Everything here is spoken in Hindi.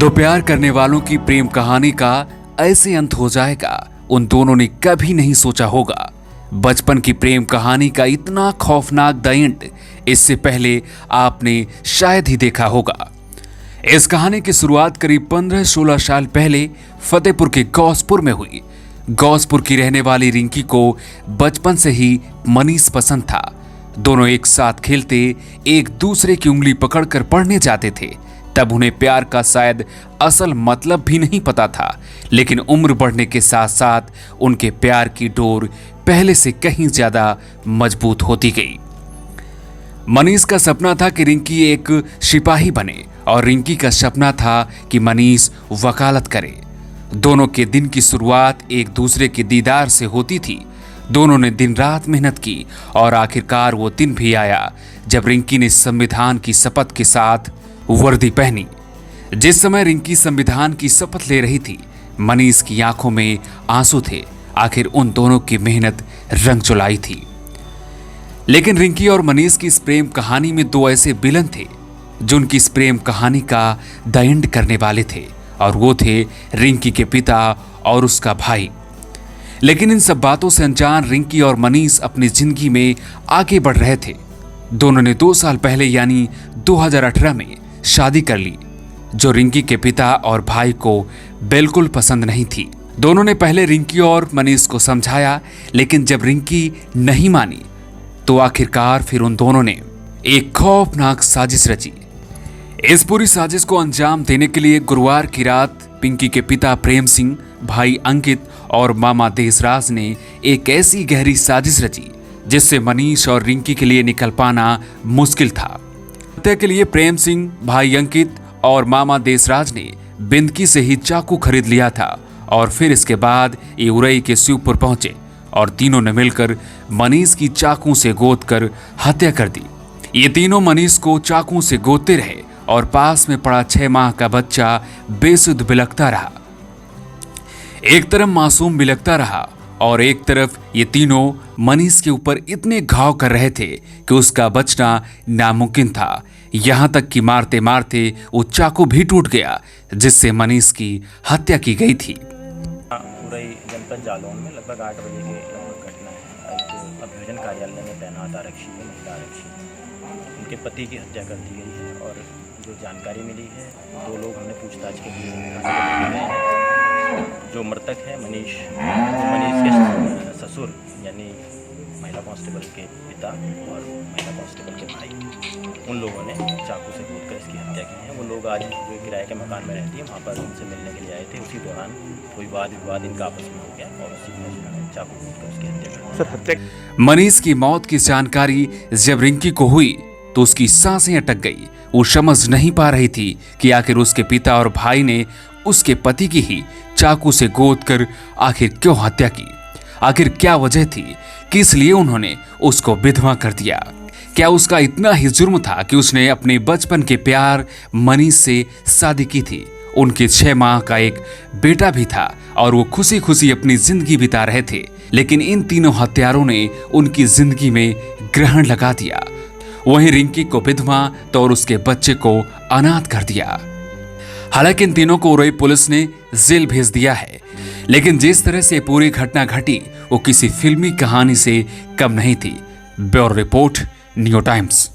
दो प्यार करने वालों की प्रेम कहानी का ऐसे अंत हो जाएगा, उन दोनों ने कभी नहीं सोचा होगा। बचपन की प्रेम कहानी का इतना खौफनाक द एंड इससे पहले आपने शायद ही देखा होगा। इस कहानी की शुरुआत करीब 15-16 साल पहले फतेहपुर के गौसपुर में हुई। गौसपुर की रहने वाली रिंकी को बचपन से ही मनीष पसंद था। दोनों एक साथ खेलते, एक दूसरे की उंगली पकड़कर पढ़ने जाते थे। तब उन्हें प्यार का शायद असल मतलब भी नहीं पता था, लेकिन उम्र बढ़ने के साथ साथ उनके प्यार की डोर पहले से कहीं ज्यादा मजबूत होती गई। मनीष का सपना था कि रिंकी एक सिपाही बने और रिंकी का सपना था कि मनीष वकालत करे। दोनों के दिन की शुरुआत एक दूसरे के दीदार से होती थी। दोनों ने दिन रात मेहनत की और आखिरकार वो दिन भी आया जब रिंकी ने संविधान की शपथ के साथ वर्दी पहनी। जिस समय रिंकी संविधान की शपथ ले रही थी, मनीष की आंखों में आंसू थे। आखिर उन दोनों की मेहनत रंग चुलाई थी। लेकिन रिंकी और मनीष की इस प्रेम कहानी में दो ऐसे विलन थे जो उनकी इस प्रेम कहानी का द एंड करने वाले थे, और वो थे रिंकी के पिता और उसका भाई। लेकिन इन सब बातों से अनजान रिंकी और मनीष अपनी जिंदगी में आगे बढ़ रहे थे। दोनों ने 2 साल पहले यानी 2018 में शादी कर ली, जो रिंकी के पिता और भाई को बिल्कुल पसंद नहीं थी। दोनों ने पहले रिंकी और मनीष को समझाया, लेकिन जब रिंकी नहीं मानी तो आखिरकार फिर उन दोनों ने एक खौफनाक साजिश रची। इस पूरी साजिश को अंजाम देने के लिए गुरुवार की रात पिंकी के पिता प्रेम सिंह, भाई अंकित और मामा देसराज ने एक ऐसी गहरी साजिश रची जिससे मनीष और रिंकी के लिए निकल पाना मुश्किल था। हत्या के लिए प्रेम सिंह, भाई अंकित और मामा देसराज ने बिंदकी से ही चाकू खरीद लिया था और फिर इसके बाद ये उरई के शिवपुर पहुंचे और तीनों ने मिलकर मनीष की चाकू से गोद कर हत्या कर दी। ये तीनों मनीष को चाकू से गोदते रहे और पास में पड़ा 6 माह का बच्चा बेसुध बिलखता रहा। एक तरफ मासूम बिलखता रहा और एक तरफ ये तीनों मनीष के ऊपर इतने घाव कर रहे थे कि उसका बचना नामुमकिन था। यहां तक कि मारते मारते वो चाकू भी टूट गया जिससे मनीष की हत्या की गई थी। उरई जनपद जालौन में लगभग 8 बजे के लगभग घटना है। एक अभियोजन कार्यालय में तैनात आरक्षी है, महिला आरक्षी, उनके पति की हत्या कर दी गई है। और जो जानकारी मिली है, 2 लोग हमने पूछताछ के लिए जो मृतक है मनीष के ससुर यानी महिला कांस्टेबल के पिता और महिला कांस्टेबल के भाई, उन लोगों ने चाकू से कूद कर इसकी हत्या की है। वो लोग आज जो किराए के मकान में रहती है, वहाँ पर उनसे मिलने के लिए आए थे। उसी दौरान कोई वाद विवाद इनका आपस में हो गया और उसी में उन्होंने चाकू कूद कर उसकी हत्या कर। मनीष की मौत की जानकारी जब रिंकी को हुई तो उसकी सांसें अटक गई। वो समझ नहीं पा रही थी कि आखिर उसके पिता और भाई ने उसके पति की ही चाकू से गोद कर आखिर क्यों हत्या की। आखिर क्या वजह थी, किस लिए उन्होंने उसको विधवा कर दिया। क्या उसका इतना ही जुर्म था कि उसने अपने बचपन के प्यार मनीष से शादी की थी। उनके 6 माह का एक बेटा भी था और वो खुशी खुशी अपनी जिंदगी बिता रहे थे। लेकिन इन तीनों हत्यारों ने उनकी जिंदगी में ग्रहण लगा दिया। वहीं रिंकी को विधवा तो और उसके बच्चे को अनाथ कर दिया। हालांकि इन तीनों को उरई पुलिस ने जेल भेज दिया है, लेकिन जिस तरह से पूरी घटना घटी वो किसी फिल्मी कहानी से कम नहीं थी। Bureau report, new times.